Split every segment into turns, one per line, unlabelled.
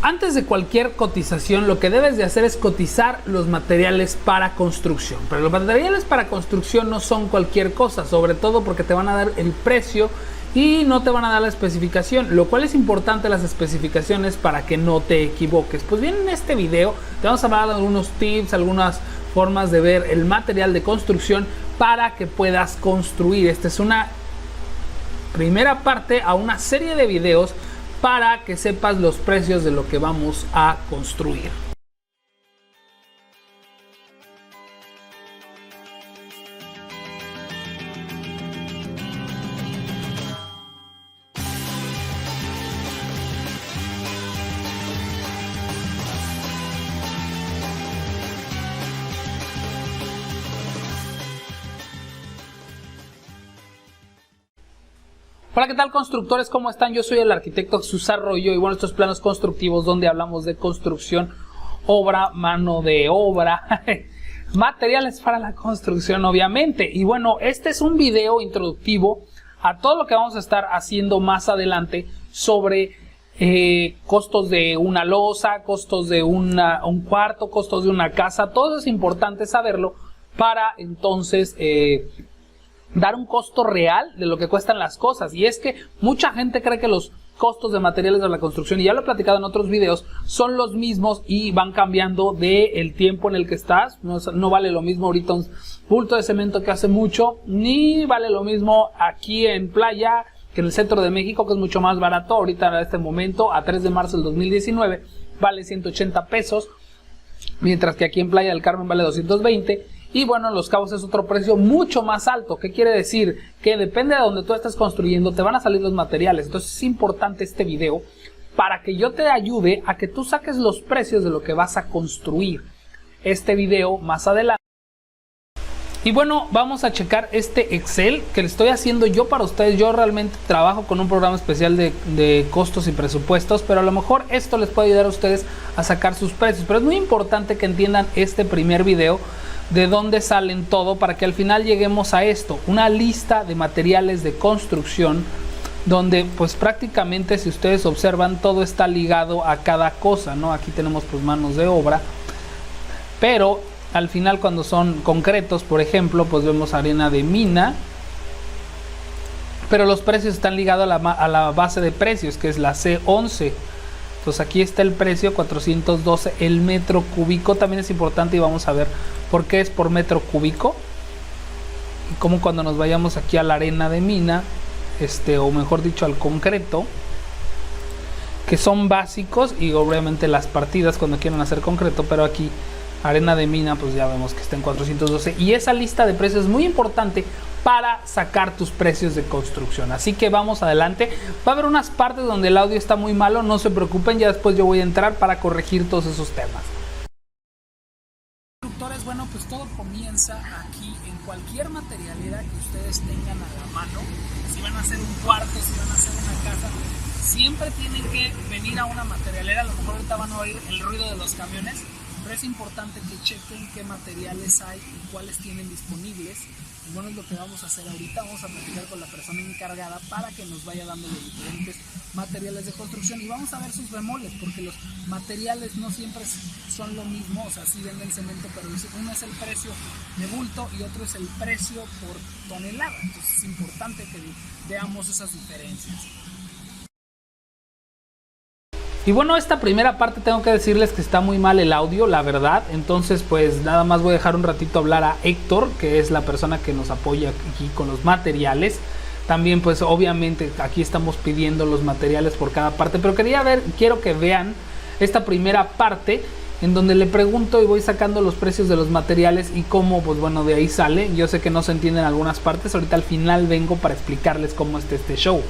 Antes de cualquier cotización, lo que debes de hacer es cotizar los materiales para construcción. Pero los materiales para construcción no son cualquier cosa, sobre todo porque te van a dar el precio y no te van a dar la especificación, lo cual es importante las especificaciones para que no te equivoques. Pues bien, en este video te vamos a hablar de algunos tips, algunas formas de ver el material de construcción para que puedas construir. Esta es una primera parte a una serie de videos para que sepas los precios de lo que vamos a construir. Hola, ¿qué tal, constructores? ¿Cómo están? Yo soy el arquitecto Jesús Arroyo y bueno, estos planos constructivos donde hablamos de construcción, obra, mano de obra, materiales para la construcción, obviamente. Y bueno, este es un video introductivo a todo lo que vamos a estar haciendo más adelante sobre costos de una losa, costos de un cuarto, costos de una casa. Todo es importante saberlo para entonces dar un costo real de lo que cuestan las cosas. Y es que mucha gente cree que los costos de materiales de la construcción, y ya lo he platicado en otros videos, son los mismos y van cambiando del tiempo en el que estás. No vale lo mismo ahorita un bulto de cemento que hace mucho, ni vale lo mismo aquí en Playa que en el centro de México, que es mucho más barato. Ahorita en este momento, a 3 de marzo del 2019, vale 180 pesos, mientras que aquí en Playa del Carmen vale 220. Y bueno, en Los Cabos es otro precio mucho más alto. ¿Qué quiere decir? Que depende de donde tú estés construyendo, te van a salir los materiales. Entonces es importante este video para que yo te ayude a que tú saques los precios de lo que vas a construir. Este video más adelante. Y bueno, vamos a checar este Excel que le estoy haciendo yo para ustedes. Yo realmente trabajo con un programa especial de costos y presupuestos, pero a lo mejor esto les puede ayudar a ustedes a sacar sus precios. Pero es muy importante que entiendan este primer video, de dónde salen todo, para que al final lleguemos a esto, una lista de materiales de construcción, donde pues prácticamente, si ustedes observan, todo está ligado a cada cosa, ¿no? Aquí tenemos pues manos de obra, pero al final cuando son concretos, por ejemplo, pues vemos arena de mina, pero los precios están ligados a la base de precios, que es la C11. Entonces aquí está el precio, 412 el metro cúbico. También es importante y vamos a ver por qué es por metro cúbico. Y como cuando nos vayamos aquí a la arena de mina, o mejor dicho al concreto, que son básicos, y obviamente las partidas cuando quieran hacer concreto, pero aquí arena de mina pues ya vemos que está en 412. Y esa lista de precios es muy importante para sacar tus precios de construcción. Así que vamos adelante. Va a haber unas partes donde el audio está muy malo, no se preocupen, ya después yo voy a entrar para corregir todos esos temas. Constructores, bueno, pues todo comienza aquí en cualquier materialera que ustedes tengan a la mano. Si van a hacer un cuarto, si van a hacer una casa, siempre tienen que venir a una materialera. A lo mejor ahorita van a oír el ruido de los camiones, pero es importante que chequen qué materiales hay y cuáles tienen disponibles. Y bueno, es lo que vamos a hacer ahorita. Vamos a platicar con la persona encargada para que nos vaya dando los diferentes materiales de construcción y vamos a ver sus bemoles, porque los materiales no siempre son lo mismo. O sea, sí venden cemento, pero uno es el precio de bulto y otro es el precio por tonelada. Entonces es importante que veamos esas diferencias. Y bueno, esta primera parte tengo que decirles que está muy mal el audio, la verdad. Entonces pues nada más voy a dejar un ratito hablar a Héctor, que es la persona que nos apoya aquí con los materiales. También pues obviamente aquí estamos pidiendo los materiales por cada parte, pero quiero que vean esta primera parte en donde le pregunto y voy sacando los precios de los materiales y cómo pues bueno de ahí sale. Yo sé que no se entienden algunas partes, ahorita al final vengo para explicarles cómo está este show.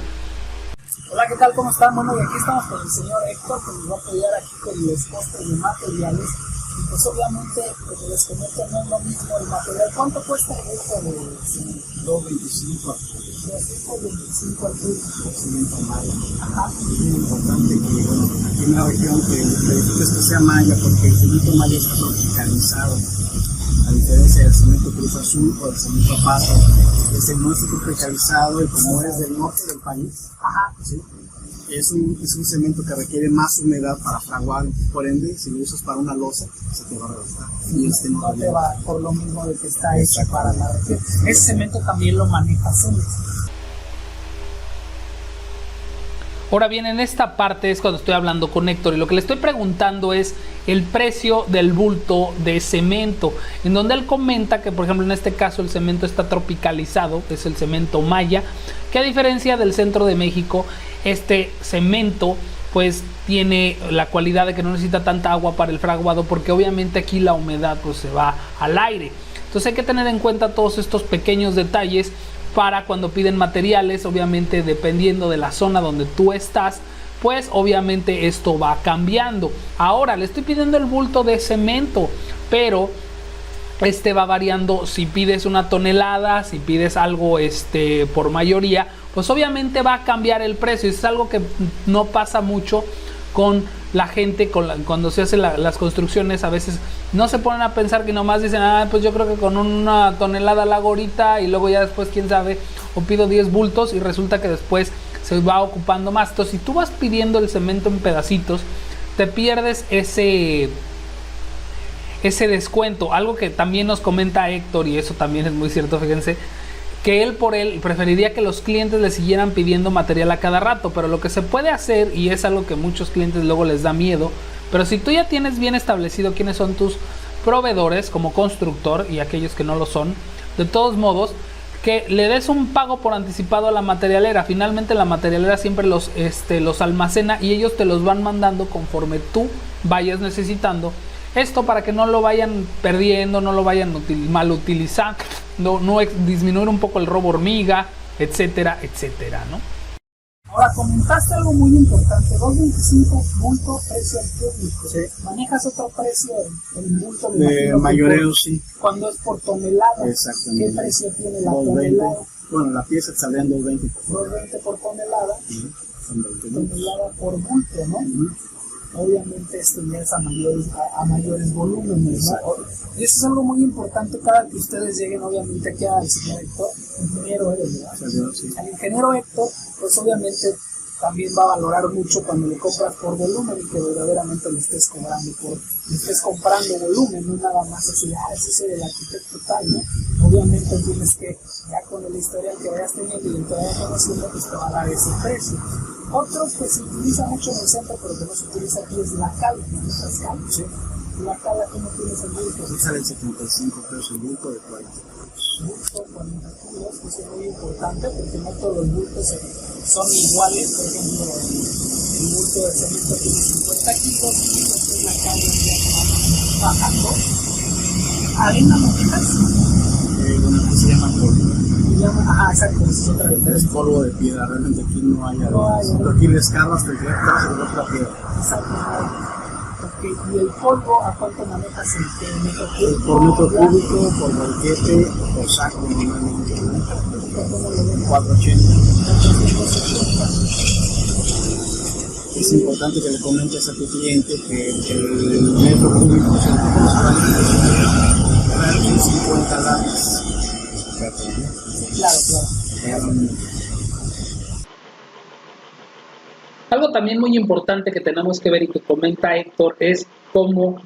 Hola, ¿qué tal? ¿Cómo están? Bueno, y aquí estamos con el señor Héctor, que nos va a apoyar aquí con los costos de materiales. Y pues obviamente, como les comento, no es lo mismo el material. ¿Cuánto cuesta el bulto de cemento? 2.25 al cubo. 2.25 al cubo. Cemento malla. Ajá. Es muy importante que, bueno, aquí en la región que verifiques que sea malla, porque el cemento malla está tropicalizado. A diferencia del cemento Cruz Azul o del cemento Paso, ese no es tropicalizado y como es del norte del país, ajá, ¿sí?
Es un cemento que requiere más humedad para fraguar, por ende, si lo usas para una losa, se te va a reventar. Y
no te va, por lo mismo de que está hecho para la región. Ese cemento también lo maneja Cemex. Ahora bien, en esta parte es cuando estoy hablando con Héctor y lo que le estoy preguntando es el precio del bulto de cemento, en donde él comenta que, por ejemplo, en este caso el cemento está tropicalizado, es el cemento maya, que a diferencia del centro de México, este cemento pues tiene la cualidad de que no necesita tanta agua para el fraguado, porque obviamente aquí la humedad pues se va al aire. Entonces hay que tener en cuenta todos estos pequeños detalles para cuando piden materiales, obviamente dependiendo de la zona donde tú estás, pues obviamente esto va cambiando. Ahora le estoy pidiendo el bulto de cemento, pero va variando. Si pides una tonelada, si pides algo por mayoría, pues obviamente va a cambiar el precio. Es algo que no pasa mucho con la gente, cuando se hacen las construcciones. A veces no se ponen a pensar, que nomás dicen, pues yo creo que con una tonelada la hago ahorita y luego ya después quién sabe, o pido 10 bultos y resulta que después se va ocupando más. Entonces, si tú vas pidiendo el cemento en pedacitos, te pierdes ese descuento. Algo que también nos comenta Héctor, y eso también es muy cierto, fíjense, que él preferiría que los clientes le siguieran pidiendo material a cada rato, pero lo que se puede hacer, y es algo que muchos clientes luego les da miedo, pero si tú ya tienes bien establecido quiénes son tus proveedores como constructor y aquellos que no lo son, de todos modos, que le des un pago por anticipado a la materialera. Finalmente la materialera siempre los almacena y ellos te los van mandando conforme tú vayas necesitando. Esto para que no lo vayan perdiendo, no lo vayan mal utilizando, no disminuir un poco el robo hormiga, etcétera, etcétera, ¿no? Ahora, comentaste algo muy importante, 2.25 bulto precio al público. Sí. ¿Manejas otro precio en bulto
de mayoreo? Sí.
Cuando es por tonelada.
Exactamente.
¿Qué precio tiene la tonelada?
Bueno, la pieza saldría en 2.20
por tonelada.
Sí.
Tonelada por bulto, ¿no? Obviamente esto ya es a mayores volúmenes, ¿no? Y eso es algo muy importante cada que ustedes lleguen, obviamente, aquí al señor Héctor, ingeniero eres, ¿verdad? Sí. Al ingeniero Héctor, pues obviamente también va a valorar mucho cuando le compras por volumen y que verdaderamente le estés comprando volumen, no nada más así, ese es el arquitecto tal, ¿no? Obviamente tienes que, ya con el historial que vayas teniendo y te vayas conociendo, pues te va a dar ese precio. Otro que se utiliza mucho en el centro, pero que no se utiliza aquí, es la cal. ¿Manejas cal? Sí. ¿La cal cómo tienes el bulto?
Sí, sale 75 pesos el bulto de 40.
Bulto 40 kilos, que es muy importante porque no todos los bultos son iguales. Por ejemplo, el bulto de cemento tiene 50 kilos, y entonces la cal ya va bajando. ¿Arena manejas?
Bueno, que se llama polvo.
Exacto, es otra diferencia.
Es polvo de piedra, realmente aquí no hay arena. Aquí le escarbas, te quedas con otra piedra.
Exacto. Okay. ¿Y el polvo a cuánto manejas en metro cúbico?
Por metro cúbico, por bolquete, por saco normalmente. 480. Es importante que le comentes a tu cliente que el metro cúbico son 50 latas.
Claro. Algo también muy importante que tenemos que ver y que comenta Héctor es cómo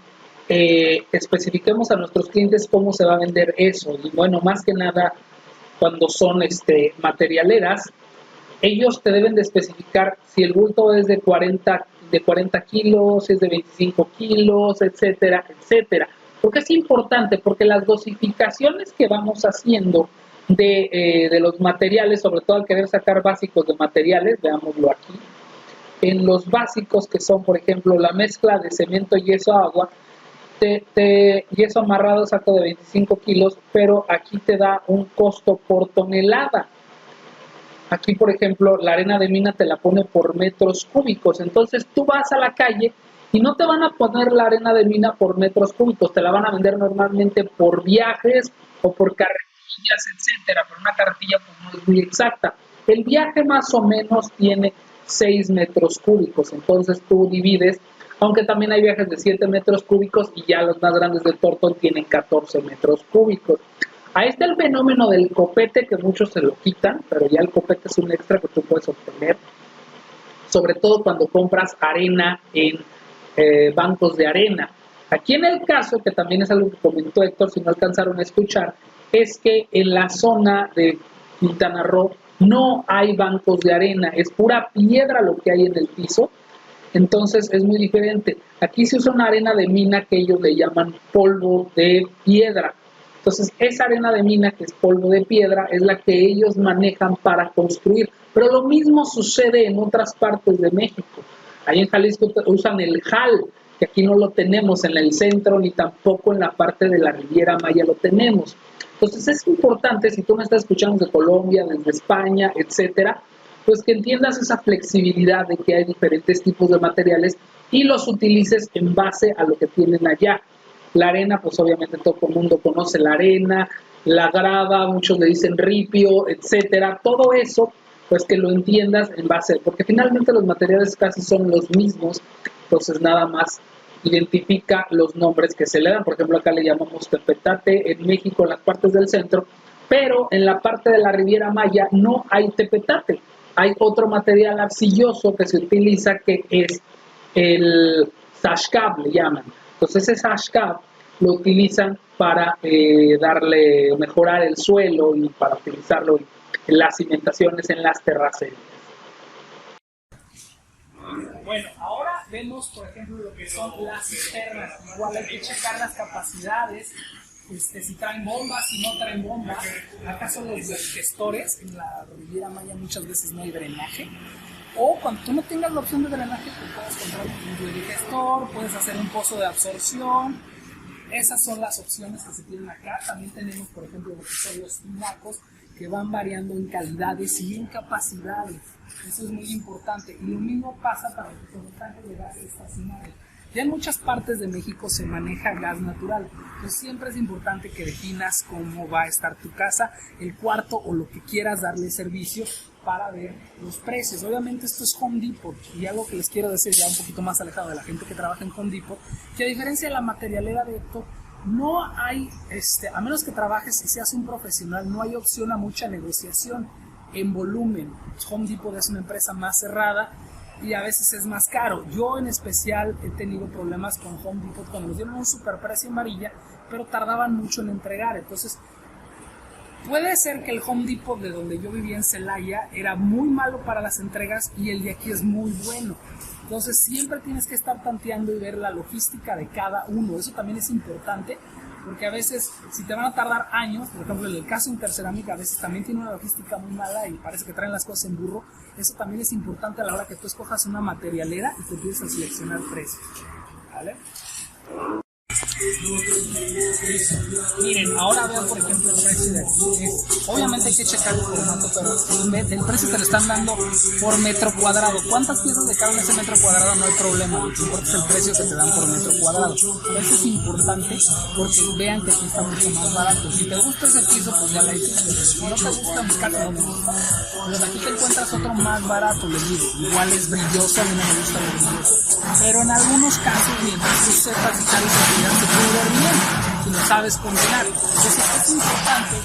especifiquemos a nuestros clientes cómo se va a vender eso. Y bueno, más que nada, cuando son materialeras, ellos te deben de especificar si el bulto es de 40 kilos, es de 25 kilos, etcétera, etcétera. Porque es importante, porque las dosificaciones que vamos haciendo de los materiales, sobre todo al querer sacar básicos de materiales, veámoslo aquí, en los básicos que son, por ejemplo, la mezcla de cemento, yeso, agua, yeso amarrado saco de 25 kilos, pero aquí te da un costo por tonelada. Aquí, por ejemplo, la arena de mina te la pone por metros cúbicos, entonces tú vas a la calle y no te van a poner la arena de mina por metros cúbicos, te la van a vender normalmente por viajes o por carretillas, etcétera, pero una carretilla pues no es muy exacta. El viaje más o menos tiene 6 metros cúbicos, entonces tú divides, aunque también hay viajes de 7 metros cúbicos y ya los más grandes del Tortón tienen 14 metros cúbicos. Ahí está el fenómeno del copete, que muchos se lo quitan, pero ya el copete es un extra que tú puedes obtener sobre todo cuando compras arena en bancos de arena. Aquí en el caso, que también es algo que comentó Héctor, si no alcanzaron a escuchar, es que en la zona de Quintana Roo no hay bancos de arena, es pura piedra lo que hay en el piso, entonces es muy diferente. Aquí se usa una arena de mina que ellos le llaman polvo de piedra. Entonces esa arena de mina, que es polvo de piedra, es la que ellos manejan para construir. Pero lo mismo sucede en otras partes de México. Ahí en Jalisco usan el jal, que aquí no lo tenemos en el centro ni tampoco en la parte de la Riviera Maya lo tenemos. Entonces es importante, si tú me estás escuchando desde Colombia, desde España, etcétera, pues que entiendas esa flexibilidad de que hay diferentes tipos de materiales y los utilices en base a lo que tienen allá. La arena, pues obviamente todo el mundo conoce la arena, la grava, muchos le dicen ripio, etcétera. Todo eso, pues que lo entiendas en base, porque finalmente los materiales casi son los mismos, entonces nada más identifica los nombres que se le dan. Por ejemplo, acá le llamamos tepetate en México, en las partes del centro, pero en la parte de la Riviera Maya no hay tepetate. Hay otro material arcilloso que se utiliza, que es el sashkab, le llaman. Entonces ese sashkab lo utilizan para mejorar el suelo y para utilizarlo en las cimentaciones, en las terracerías. Bueno, ahora vemos, por ejemplo, lo que son las cisternas. Igual hay que checar las capacidades, si traen bombas, si no traen bombas. Acá son los gestores. En la Riviera Maya muchas veces no hay drenaje. O cuando tú no tengas la opción de drenaje, pues puedes comprar un digestor, puedes hacer un pozo de absorción. Esas son las opciones que se tienen acá. También tenemos, por ejemplo, lo que son los tinacos, que van variando en calidades y en capacidades. Eso es muy importante. Y lo mismo pasa para los tanques de gas estacionarios. Ya en muchas partes de México se maneja gas natural. Entonces siempre es importante que definas cómo va a estar tu casa, el cuarto o lo que quieras darle servicio, para ver los precios. Obviamente esto es Home Depot, y algo que les quiero decir ya un poquito más alejado de la gente que trabaja en Home Depot, que a diferencia de la materialera de Héctor, no hay, a menos que trabajes y seas un profesional, no hay opción a mucha negociación en volumen. Home Depot es una empresa más cerrada y a veces es más caro. Yo en especial he tenido problemas con Home Depot cuando nos dieron un superprecio en varilla, pero tardaban mucho en entregar. Entonces puede ser que el Home Depot de donde yo vivía en Celaya era muy malo para las entregas y el de aquí es muy bueno. Entonces siempre tienes que estar tanteando y ver la logística de cada uno. Eso también es importante, porque a veces si te van a tardar años, por ejemplo en el caso de Intercerámica a veces también tiene una logística muy mala y parece que traen las cosas en burro. Eso también es importante a la hora que tú escojas una materialera y te empieces a seleccionar precios, ¿vale? Miren, ahora vean por ejemplo el precio de aquí. Obviamente hay que checar el formato, pero el precio te lo están dando por metro cuadrado. ¿Cuántas piezas le caben en ese metro cuadrado? No hay problema, lo que importa es el precio que te dan por metro cuadrado. Eso es importante porque vean que aquí está mucho más barato. Si te gusta ese piso, pues ya la hiciste. Si no te gusta, mi caso no te gusta. Pero aquí te encuentras otro más barato, les digo. Igual es brilloso, a mí no me gusta lo brilloso. Pero en algunos casos, mientras tú sepas y sabes que ya se puede ver bien, si lo sabes combinar. Entonces es importante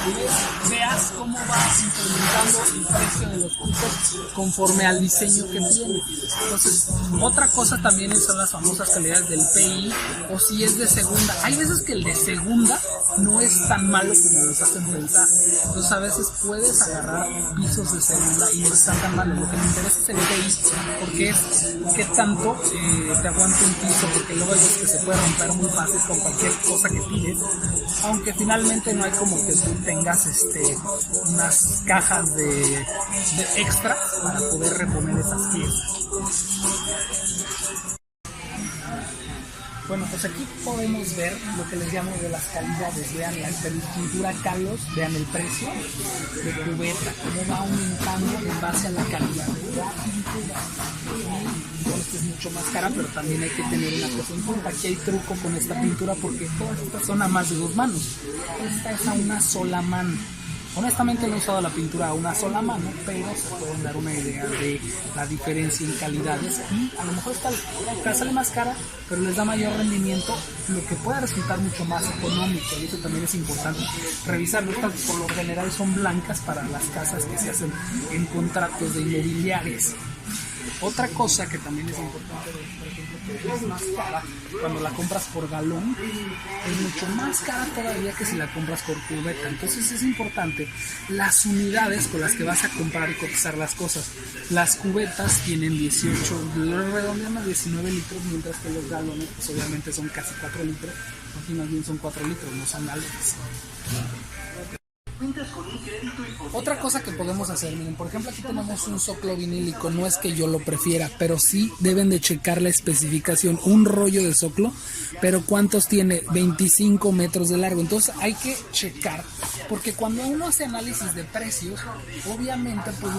que veas cómo vas implementando el precio de los pisos conforme al diseño que tiene. Entonces, otra cosa también son las famosas calidades del PI, o si es de segunda. Hay veces que el de segunda no es tan malo como los hacen pensar. Entonces a veces puedes agarrar pisos de segunda y no están tan malos. Lo que me interesa es el PI, porque es qué tanto te aguanta un piso, porque luego hay veces que se puede romper muy fácil con cualquier cosa que tires, aunque finalmente no hay como que tú tengas unas cajas de extra para poder reponer esas piezas. Bueno, pues aquí podemos ver lo que les llamo de las calidades. Vean la pintura Kalos, vean el precio de cubeta, cómo va aumentando en base a la calidad de la pintura. Esta es mucho más cara, pero también hay que tener una cosa en cuenta. Aquí hay truco con esta pintura porque todas estas son a más de 2 manos. Esta es a una sola mano. Honestamente no he usado la pintura a una sola mano, pero se pueden dar una idea de la diferencia en calidades y a lo mejor sale más cara, pero les da mayor rendimiento, lo que puede resultar mucho más económico, y eso también es importante revisarlo. Estas por lo general son blancas para las casas que se hacen en contratos de inmobiliarias. Otra cosa que también es importante, por ejemplo, que es más cara cuando la compras por galón, es mucho más cara todavía que si la compras por cubeta. Entonces es importante las unidades con las que vas a comprar y cotizar las cosas. Las cubetas tienen 18, redondeando 19 litros, mientras que los galones pues obviamente son casi 4 litros. Aquí más bien son 4 litros, no son galones. Otra cosa que podemos hacer, miren, por ejemplo aquí tenemos un zoclo vinílico, no es que yo lo prefiera, pero sí deben de checar la especificación, un rollo de zoclo, pero ¿cuántos tiene? 25 metros de largo, entonces hay que checar, porque cuando uno hace análisis de precios, obviamente pues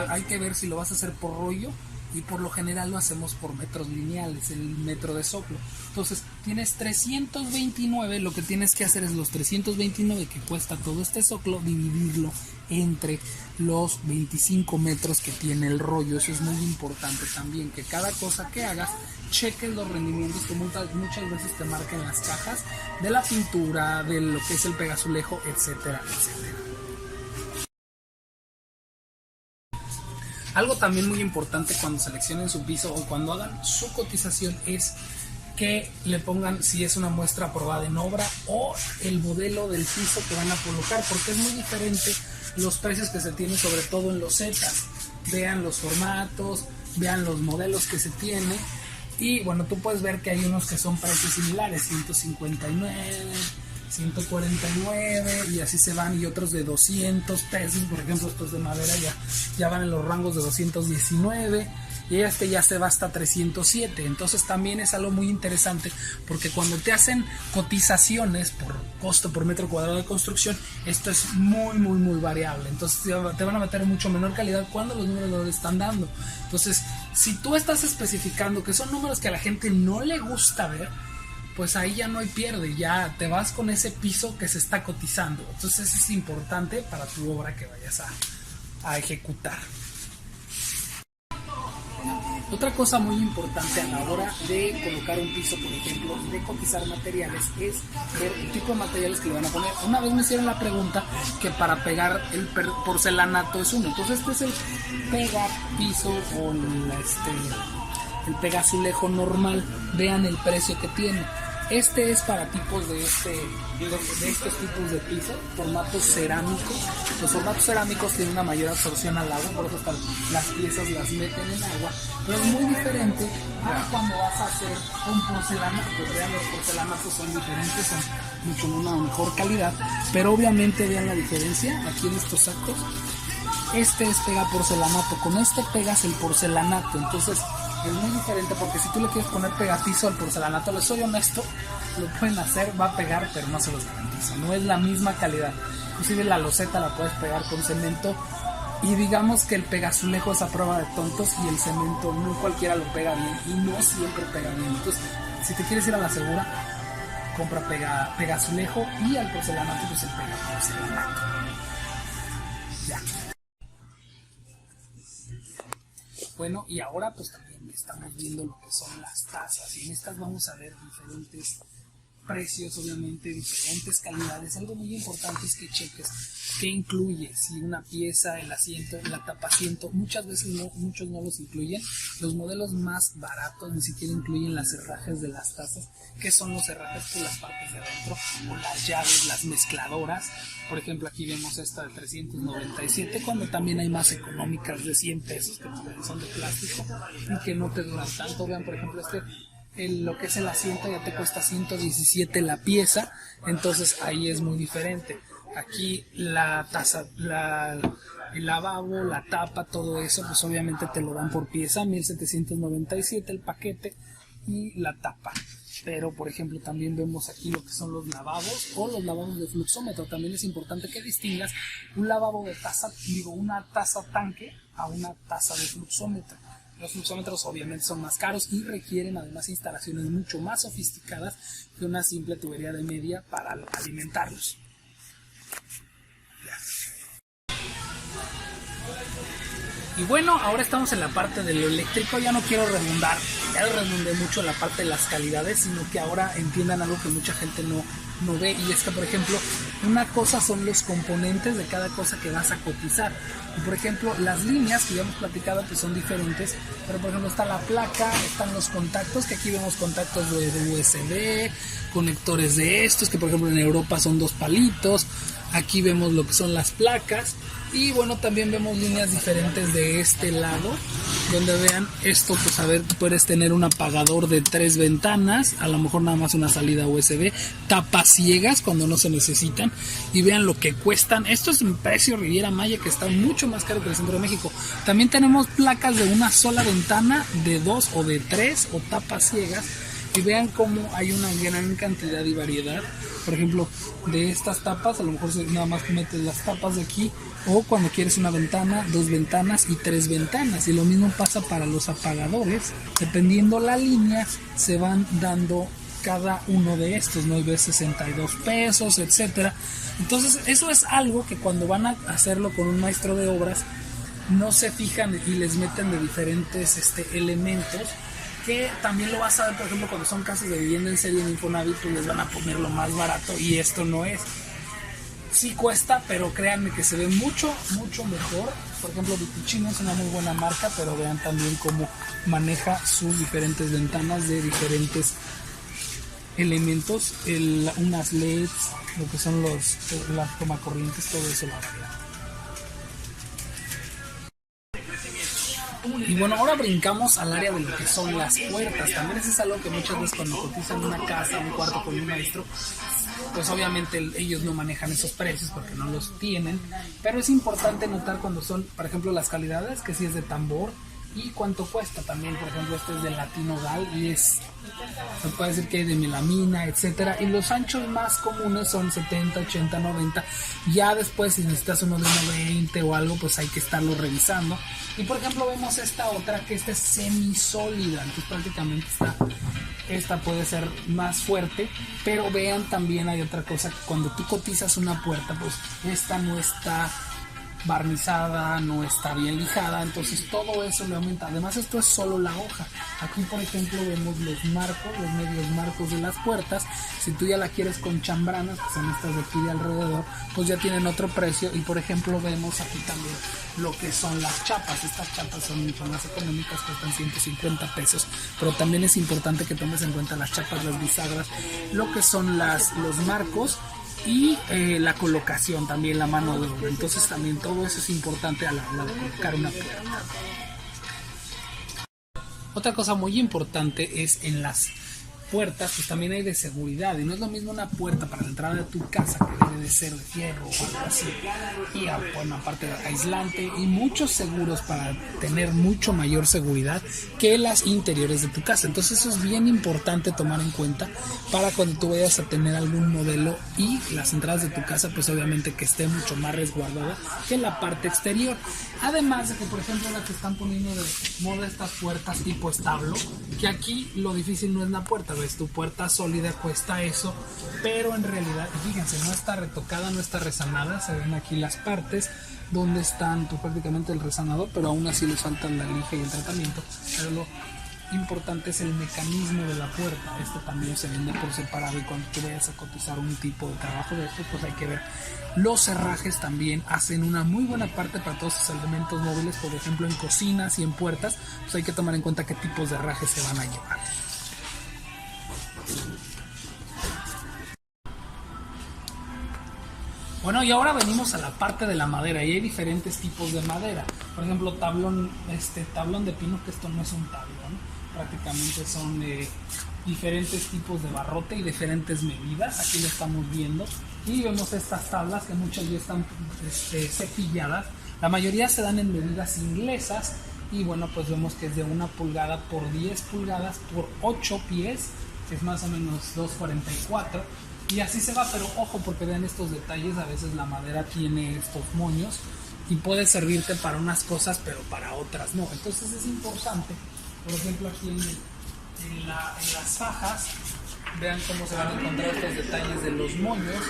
hay que ver si lo vas a hacer por rollo, y por lo general lo hacemos por metros lineales, el metro de zoclo. Entonces tienes 329, lo que tienes que hacer es los 329 que cuesta todo este zoclo, dividirlo entre los 25 metros que tiene el rollo. Eso es muy importante también, que cada cosa que hagas cheques los rendimientos que muchas veces te marcan las cajas de la pintura, de lo que es el pegazulejo, etcétera, etcétera. Algo también muy importante cuando seleccionen su piso o cuando hagan su cotización es que le pongan si es una muestra aprobada en obra o el modelo del piso que van a colocar, porque es muy diferente los precios que se tienen, sobre todo en los Zetas. Vean los formatos, vean los modelos que se tiene y bueno, tú puedes ver que hay unos que son precios similares, 159, 149 y así se van, y otros de 200 pesos, por ejemplo estos de madera ya van en los rangos de 219 y este ya se va hasta 307. Entonces también es algo muy interesante, porque cuando te hacen cotizaciones por costo por metro cuadrado de construcción, esto es muy variable, entonces te van a meter mucho menor calidad cuando los números lo están dando. Entonces si tú estás especificando que son números que a la gente no le gusta ver, pues ahí ya no hay pierde, ya te vas con ese piso que se está cotizando. Entonces eso es importante para tu obra que vayas a ejecutar. Otra cosa muy importante a la hora de colocar un piso, por ejemplo, y de cotizar materiales, es ver el tipo de materiales que le van a poner. Una vez me hicieron la pregunta que para pegar el porcelanato es uno. Entonces este es el pega piso o el pegazulejo normal. Vean el precio que tiene. Este es para tipos de estos tipos de piso, formatos cerámicos. Los formatos cerámicos tienen una mayor absorción al agua, por eso las piezas las meten en agua, pero es muy diferente a cuando vas a hacer un porcelanato. Vean, los porcelanatos son diferentes, son con una mejor calidad, pero obviamente vean la diferencia aquí en estos sacos. Este es pega porcelanato, con este pegas el porcelanato, entonces es muy diferente, porque si tú le quieres poner pegapiso al porcelanato, les soy honesto, lo pueden hacer, va a pegar, pero no se los garantizo, no es la misma calidad. Inclusive la loseta la puedes pegar con cemento, y digamos que el pegazulejo es a prueba de tontos, y el cemento no cualquiera lo pega bien, y no siempre pega bien. Entonces, si te quieres ir a la segura, compra pegazulejo, y al porcelanato pues el pega porcelanato. Ya. Bueno, y ahora pues también estamos viendo lo que son las tazas, y en estas vamos a ver diferentes precios, obviamente diferentes calidades. Algo muy importante es que cheques qué incluye, si una pieza, el asiento, la tapa-asiento. Muchas veces muchos no los incluyen. Los modelos más baratos ni siquiera incluyen las herrajes de las tazas. ¿Qué son los herrajes? Pues las partes de adentro, o las llaves, las mezcladoras. Por ejemplo, aquí vemos esta de 397, cuando también hay más económicas de 100 pesos que son de plástico y que no te duran tanto. Vean, por ejemplo, lo que es el asiento ya te cuesta 117 la pieza, entonces ahí es muy diferente. Aquí la taza, el lavabo, la tapa, todo eso, pues obviamente te lo dan por pieza, 1797 el paquete y la tapa. Pero por ejemplo también vemos aquí lo que son los lavabos o los lavabos de fluxómetro. También es importante que distingas un lavabo de taza, una taza tanque a una taza de fluxómetro. Los fluxómetros obviamente son más caros y requieren además instalaciones mucho más sofisticadas que una simple tubería de media para alimentarlos. Ya. Y bueno, ahora estamos en la parte de lo eléctrico. Ya no quiero redundar, ya no redundé mucho en la parte de las calidades, sino que ahora entiendan algo que mucha gente no ve, y es que, por ejemplo, una cosa son los componentes de cada cosa que vas a cotizar. Y por ejemplo, las líneas que ya hemos platicado pues son diferentes, pero por ejemplo está la placa, están los contactos, que aquí vemos contactos de USB, conectores de estos, que por ejemplo en Europa son 2 palitos. Aquí vemos lo que son las placas. Y bueno, también vemos líneas diferentes de este lado, donde vean esto, pues a ver, puedes tener un apagador de 3 ventanas, a lo mejor nada más una salida USB, tapas ciegas cuando no se necesitan, y vean lo que cuestan. Esto es un precio Riviera Maya, que está mucho más caro que el centro de México. También tenemos placas de una sola ventana, de 2 o de 3, o tapas ciegas, y vean cómo hay una gran cantidad y variedad. Por ejemplo, de estas tapas, a lo mejor nada más metes las tapas de aquí, o cuando quieres una ventana, 2 ventanas y 3 ventanas. Y lo mismo pasa para los apagadores. Dependiendo la línea, se van dando cada uno de estos, 9 62 pesos, etcétera. Entonces, eso es algo que cuando van a hacerlo con un maestro de obras, no se fijan y les meten de diferentes elementos, que también lo vas a ver, por ejemplo, cuando son casas de vivienda en serie en Infonavit, pues les van a poner lo más barato, y esto no es. Sí cuesta, pero créanme que se ve mucho, mucho mejor. Por ejemplo, Vitichino es una muy buena marca, pero vean también cómo maneja sus diferentes ventanas de diferentes elementos, unas LEDs, lo que son las tomacorrientes, todo eso lo varía. Y bueno, ahora brincamos al área de lo que son las puertas. También eso es algo que muchas veces cuando cotizan una casa, un cuarto con un maestro, pues obviamente ellos no manejan esos precios porque no los tienen, pero es importante notar cuando son, por ejemplo, las calidades, que si es de tambor, y cuánto cuesta también. Por ejemplo, este es de Latino Gal y se puede decir que hay de melamina, etcétera, y los anchos más comunes son 70, 80, 90. Ya después, si necesitas uno de 1.20 o algo, pues hay que estarlo revisando. Y por ejemplo vemos esta otra, que esta es semisólida, entonces prácticamente esta puede ser más fuerte, pero vean también hay otra cosa, que cuando tú cotizas una puerta, pues esta no está barnizada, no está bien lijada, entonces todo eso le aumenta. Además, esto es solo la hoja. Aquí por ejemplo vemos los marcos, los medios marcos de las puertas. Si tú ya la quieres con chambranas, que son estas de aquí de alrededor, pues ya tienen otro precio. Y por ejemplo vemos aquí también lo que son las chapas. Estas chapas son mucho más económicas, cuestan 150 pesos, pero también es importante que tomes en cuenta las chapas, las bisagras, lo que son los marcos, y la colocación también, la mano de obra. Entonces también todo eso es importante a la hora de colocar una puerta. Otra cosa muy importante es en las puertas, pues también hay de seguridad, y no es lo mismo una puerta para la entrada de tu casa, que debe de ser de fierro o algo así, y bueno, aparte aislante y muchos seguros para tener mucho mayor seguridad que las interiores de tu casa. Entonces eso es bien importante tomar en cuenta para cuando tú vayas a tener algún modelo, y las entradas de tu casa pues obviamente que esté mucho más resguardada que la parte exterior. Además de que, por ejemplo, la que están poniendo de moda estas puertas tipo establo, que aquí lo difícil no es la puerta, ves, tu puerta sólida cuesta eso, pero en realidad, fíjense, no está retocada, no está rezanada. Se ven aquí las partes donde están pues, prácticamente el rezanador, pero aún así le faltan la lija y el tratamiento. Pero lo importante es el mecanismo de la puerta. Esto también se vende por separado, y cuando tú vayas a cotizar un tipo de trabajo de esto, pues hay que ver. Los cerrajes también hacen una muy buena parte para todos esos elementos móviles. Por ejemplo, en cocinas y en puertas, pues hay que tomar en cuenta qué tipos de herrajes se van a llevar. Bueno, y ahora venimos a la parte de la madera, y hay diferentes tipos de madera. Por ejemplo, tablón de pino, que esto no es un tablón, prácticamente son diferentes tipos de barrote y diferentes medidas. Aquí lo estamos viendo, y vemos estas tablas que muchas ya están cepilladas. La mayoría se dan en medidas inglesas, y bueno, pues vemos que es de 1 pulgada por 10 pulgadas por 8 pies, que es más o menos 2.44. Y así se va, pero ojo, porque vean estos detalles, a veces la madera tiene estos moños y puede servirte para unas cosas, pero para otras no. Entonces es importante, por ejemplo, aquí en las fajas, vean cómo se van a encontrar estos detalles de los moños,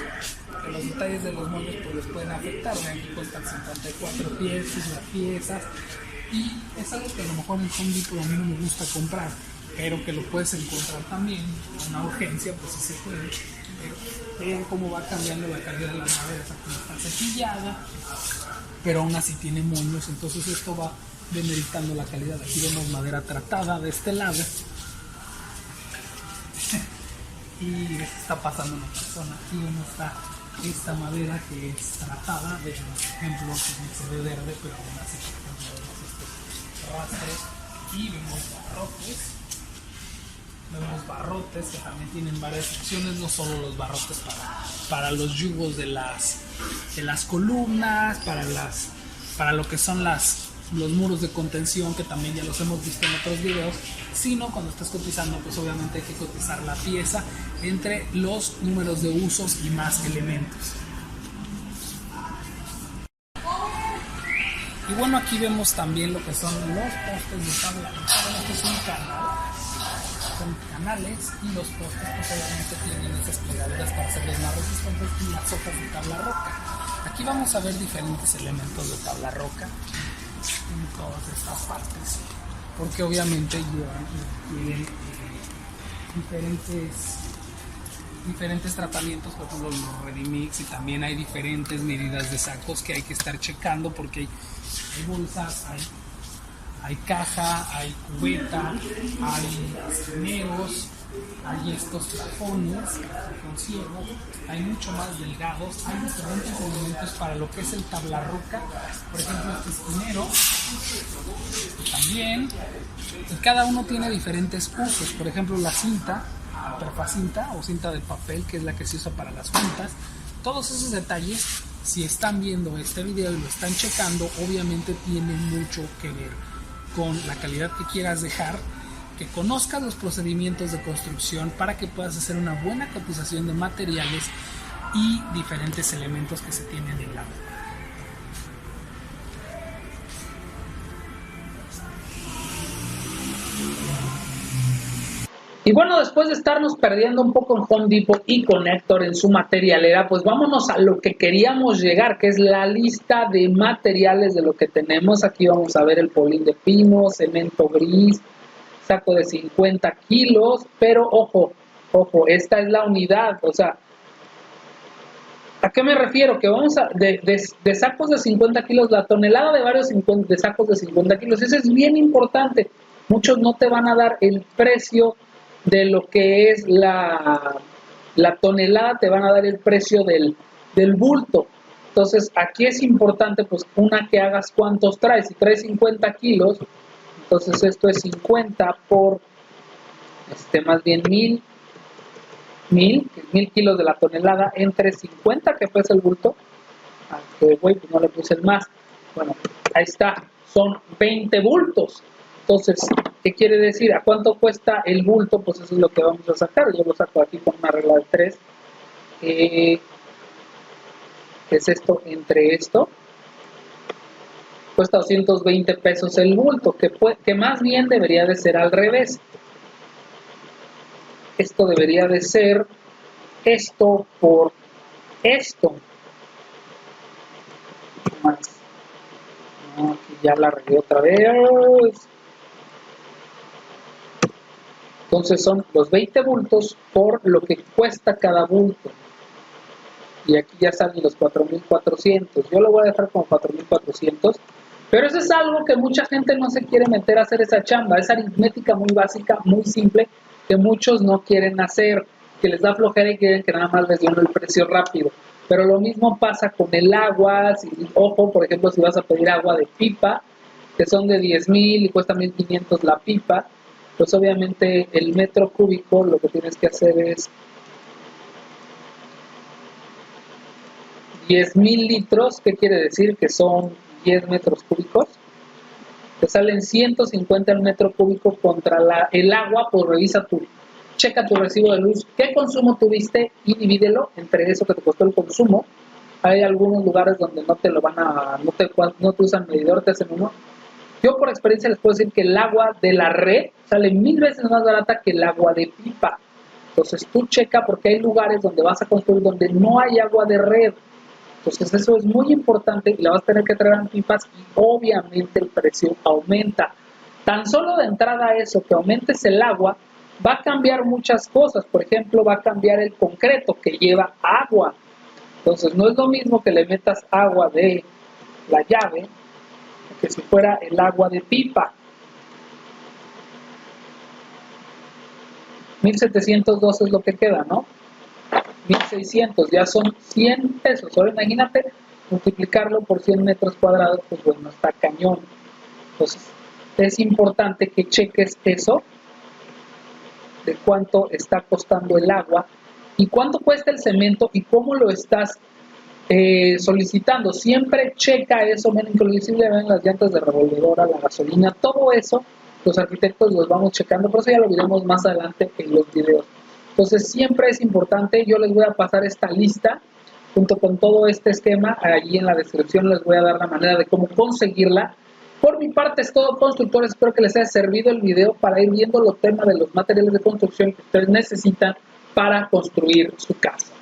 que los detalles de los moños pues les pueden afectar. Vean que cuestan 54 piezas las piezas. Y es algo que a lo mejor en Home Depot a mí no me gusta comprar, pero que lo puedes encontrar también. Una urgencia, pues sí se puede. Pero vean cómo va cambiando la calidad de la madera, como está cepillada, pero aún así tiene moños, entonces esto va demeritando la calidad. Aquí vemos madera tratada de este lado. Y está pasando una persona. Aquí vemos esta madera que es tratada, de ejemplo, que se ve verde, pero aún así, por ejemplo, vemos estos rastros. Y vemos barrotes que también tienen varias secciones, no solo los barrotes para los yugos de las columnas, para lo que son los muros de contención, que también ya los hemos visto en otros videos, sino cuando estás cotizando, pues obviamente hay que cotizar la pieza entre los números de usos y más elementos. Y bueno, aquí vemos también lo que son los postes de tabla. Bueno, este es un canal, son canales, y los postes pues obviamente tienen esas plegaduras para hacerlos más resistentes, y las hojas de tabla roca. Aquí vamos a ver diferentes elementos de tabla roca en todas estas partes, porque obviamente tienen diferentes tratamientos, por ejemplo los Ready Mix, y también hay diferentes medidas de sacos que hay que estar checando, porque hay bolsas, hay caja, hay cubeta, hay esquineros, hay estos plafones con cierre, hay mucho más delgados, hay diferentes elementos para lo que es el tablarroca, por ejemplo este esquinero también, y cada uno tiene diferentes usos. Por ejemplo la cinta, perfacinta o cinta de papel, que es la que se usa para las juntas. Todos esos detalles, si están viendo este video y lo están checando, obviamente tienen mucho que ver con la calidad que quieras dejar, que conozcas los procedimientos de construcción para que puedas hacer una buena cotización de materiales y diferentes elementos que se tienen en la obra. Y bueno, después de estarnos perdiendo un poco en Home Depot y con Héctor en su materialera, pues vámonos a lo que queríamos llegar, que es la lista de materiales de lo que tenemos. Aquí vamos a ver el polín de pino, cemento gris, saco de 50 kilos, pero ojo, esta es la unidad. O sea, ¿a qué me refiero? Que vamos a, de sacos de 50 kilos, la tonelada de varios de sacos de 50 kilos, eso es bien importante. Muchos no te van a dar el precio de lo que es la tonelada, te van a dar el precio del bulto. Entonces aquí es importante, pues, que hagas cuántos traes. Si traes 50 kilos, entonces esto es 50 por más bien 1000 kilos de la tonelada, entre 50 que pesa el bulto, aunque güey, pues no le puse el más. Bueno, ahí está, son 20 bultos. Entonces, ¿qué quiere decir? ¿A cuánto cuesta el bulto? Pues eso es lo que vamos a sacar. Yo lo saco aquí con una regla de 3. ¿Qué es esto? Entre esto. Cuesta 220 pesos el bulto, que más bien debería de ser al revés. Esto debería de ser esto por esto. Más. No, aquí ya la regué otra vez. Entonces son los 20 bultos por lo que cuesta cada bulto. Y aquí ya salen los 4,400. Yo lo voy a dejar como 4,400. Pero eso es algo que mucha gente no se quiere meter a hacer esa chamba. Es aritmética muy básica, muy simple, que muchos no quieren hacer, que les da flojera y quieren que nada más les den el precio rápido. Pero lo mismo pasa con el agua. Ojo, por ejemplo, si vas a pedir agua de pipa, que son de 10,000 y cuesta 1,500 la pipa, pues obviamente el metro cúbico lo que tienes que hacer es 10,000 litros. ¿Qué quiere decir? Que son 10 metros cúbicos. Te salen 150 el metro cúbico contra el agua. Pues checa tu recibo de luz, qué consumo tuviste y divídelo entre eso que te costó el consumo. Hay algunos lugares donde no te usan medidor, te hacen uno. Yo por experiencia les puedo decir que el agua de la red sale 1000 veces más barata que el agua de pipa. Entonces tú checa, porque hay lugares donde vas a construir donde no hay agua de red. Entonces eso es muy importante y la vas a tener que traer en pipas y obviamente el precio aumenta. Tan solo de entrada eso, que aumentes el agua, va a cambiar muchas cosas. Por ejemplo, va a cambiar el concreto que lleva agua. Entonces no es lo mismo que le metas agua de la llave que si fuera el agua de pipa. 1702 es lo que queda, ¿no? 1600, ya son 100 pesos. Ahora imagínate multiplicarlo por 100 metros cuadrados, pues bueno, está cañón. Entonces es importante que cheques eso, de cuánto está costando el agua y cuánto cuesta el cemento y cómo lo estás solicitando. Siempre checa eso, inclusive ven las llantas de revolvedora, la gasolina, todo eso los arquitectos los vamos checando, por eso ya lo veremos más adelante en los videos. Entonces siempre es importante, yo les voy a pasar esta lista junto con todo este esquema, allí en la descripción les voy a dar la manera de cómo conseguirla. Por mi parte es todo, constructores, espero que les haya servido el video para ir viendo los temas de los materiales de construcción que ustedes necesitan para construir su casa.